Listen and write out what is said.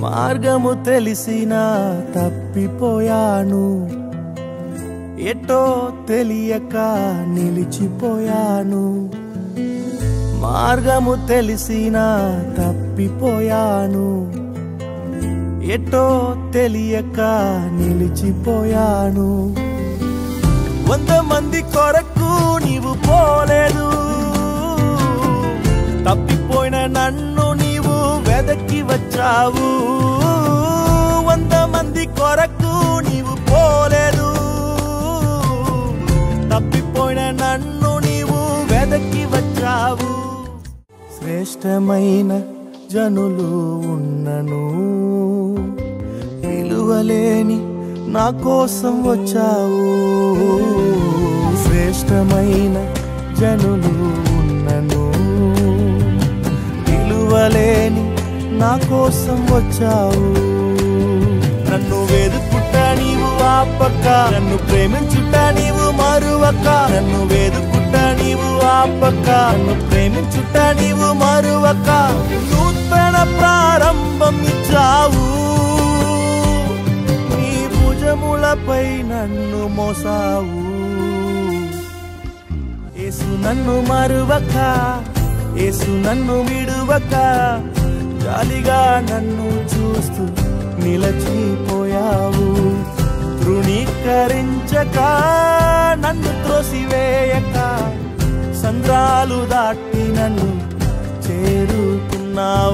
మార్గము తెలిసినా తప్పిపోయాను, ఎటో తెలియక నిలిచిపోయాను. మార్గము తెలిసినా తప్పిపోయాను, ఎటో తెలియక నిలిచిపోయాను. 100 మంది కొరకు నీవు పోలేదు, తప్పిపోయిన నన్ను నీవు వెదకి వచ్చావు. 100 మంది కొరకు నీవు పోలేదు, తప్పిపోయిన నన్ను నీవు వెదకి వచ్చావు. శ్రేష్టమైన జనులు ఉన్నను, విలువలేని నా కోసం వచ్చావు. శ్రేష్టమైన జనులు ఉన్నను, విలువలేని నా కోసం వచ్చావు. నన్ను వేదుకుట నీవు ఆపక, నన్ను ప్రేమించుట నీవు మరువక. నన్ను వేదుకుట నీవు ఆపక, నన్ను ప్రేమించుట నీవు మరువక. నూతన ప్రారంభం ఇచ్చావు, నీ భుజములపై నన్ను మోసావు. యేసు నన్ను మరువక, యేసు నన్ను విడువక, జాలిగా నన్ను చూస్తూ నిలచిపోయావు. తృణీకరించక, నన్ను త్రోసివేయక, సంద్రాలు దాటి నన్ను చేరుకున్నావు.